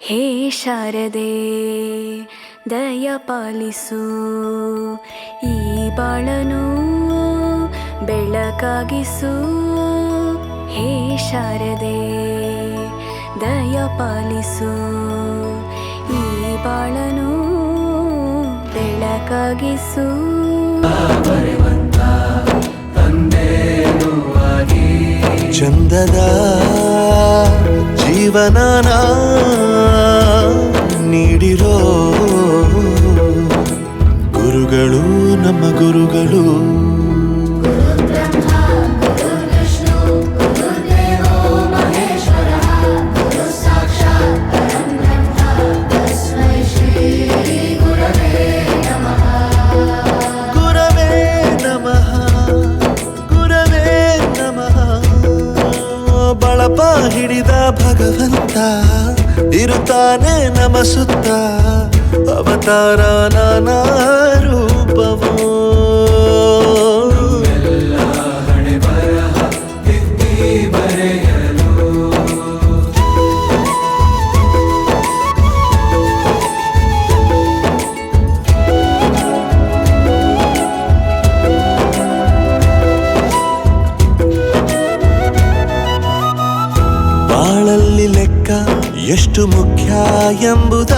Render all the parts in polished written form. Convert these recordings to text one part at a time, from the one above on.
ಹೇ ಶಾರದೆ ದಯ ಪಾಲಿಸು, ಈ ಬಾಳನು ಬೆಳಕಾಗಿಸು. ಹೇ ಶಾರದೆ ದಯ ಪಾಲಿಸು, ಈ ಬಾಳನು ಬೆಳಕಾಗಿಸು. ಚಂದದ ಜೀವನನ ನೀಡಿರೋ ಗುರುಗಳು ನಮ್ಮ ಗುರುಗಳು. ಬಳಪ ಹಿಡಿದ ಭಗವಂತ ಇರುತ್ತಾನೆ ನಮ ಸುತ್ತ, ಅವತಾರ ನಾನಾ ರೂಪವೋ. ಬಾಳಲ್ಲಿ ಲೆಕ್ಕ ಎಷ್ಟು ಮುಖ್ಯ ಎಂಬುದ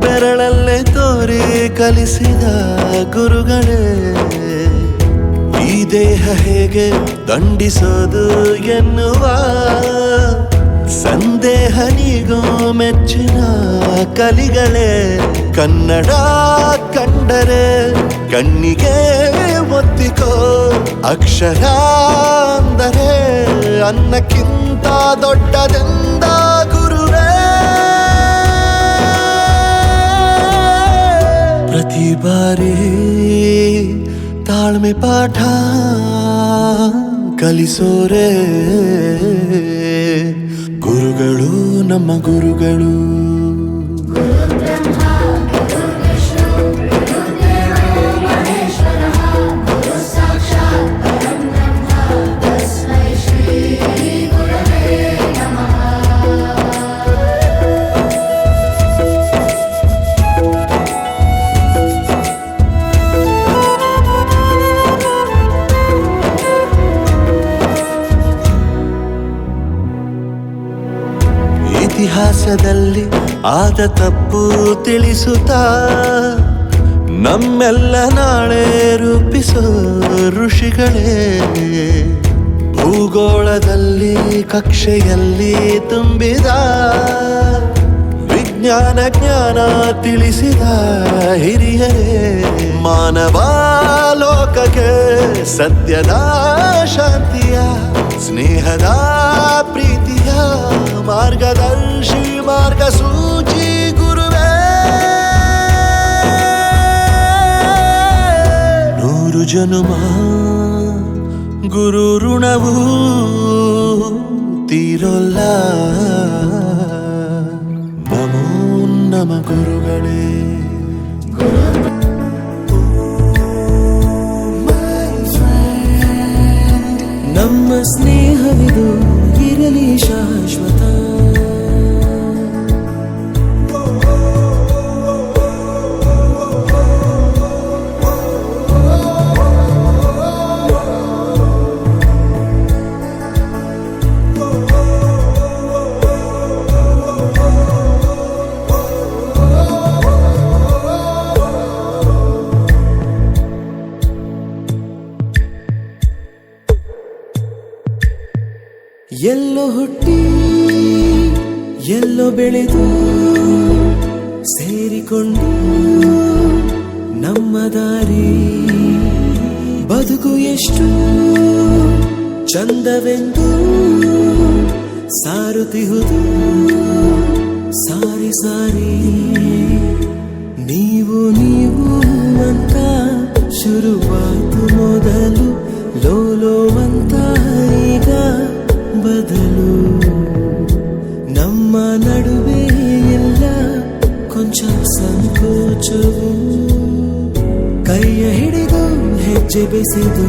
ಬೆರಳಲ್ಲೇ ತೋರಿ ಕಲಿಸಿದ ಗುರುಗಳೇ. ಈ ದೇಹ ಹೇಗೆ ದಂಡಿಸೋದು ಎನ್ನುವ ಸಂದೇಹ ನೀಗೋ ಮೆಚ್ಚಿನ ಕಲಿಗಳೇ. ಕನ್ನಡ ಕಂಡರೆ ಕಣ್ಣಿಗೆ ಒತ್ತಿಕೋ, ಅಕ್ಷರ ಅಂದರೆ ಅನ್ನಕ್ಕಿಂತ ದೊಡ್ಡದೆಂದ ಗುರುವೇ. ಪ್ರತಿ ಬಾರಿ ತಾಳ್ಮೆ ಪಾಠ ಕಲಿಸೋರೆ ಗುರುಗಳು ನಮ್ಮ ಗುರುಗಳು. ಇತಿಹಾಸದಲ್ಲಿ ಆದ ತಪ್ಪು ತಿಳಿಸುತ್ತಾ ನಮ್ಮೆಲ್ಲ ನಾಳೆ ರೂಪಿಸೋ ಋಷಿಗಳೇ. ಭೂಗೋಳದಲ್ಲಿ ಕಕ್ಷೆಯಲ್ಲಿ ತುಂಬಿದ ವಿಜ್ಞಾನ ಜ್ಞಾನ ತಿಳಿಸಿದ ಹಿರಿಯರೇ. ಮಾನವ ಲೋಕಕ್ಕೆ ಸತ್ಯದ ಶಾಂತಿಯ ಸ್ನೇಹದ ಪ್ರೀತಿಯ ಮಾರ್ಗದರ್ಶಿ ಮಾರ್ಗಸೂಚಿ ಗುರುವೇ. 100 ಜನುಮ ಗುರು ಋಣವು ತೀರೋಲ್ಲ. ನಮೋ ನಮ ಗುರುಗಳೇ. ನಮ್ಮ ಸ್ನೇಹವಿದು ಇರಲಿ ಶಾಶ್ವತ. ಎಲ್ಲೋ ಹುಟ್ಟಿ ಎಲ್ಲೋ ಬೆಳೆದು ಸೇರಿಕೊಂಡು ನಮ್ಮ ದಾರಿ ಬದುಕು ಎಷ್ಟು ಚಂದವೆಂದು ಸಾರುತ್ತಿಹುದು ಸಾರಿ ಸಾರಿ. ನೀವು ನೀವು ಅಂತ ಶುರುವಾತು ಮೊದಲು ಲೋಲೋ ಅಂತ ಈಗ ಬದಲು. ನಮ್ಮ ನಡುವೆ ಎಲ್ಲ ಕೊಂಚ ಸಂಕೋಚವು, ಕೈಯ ಹಿಡಿದು ಹೆಜ್ಜೆ ಬೆಸೆದು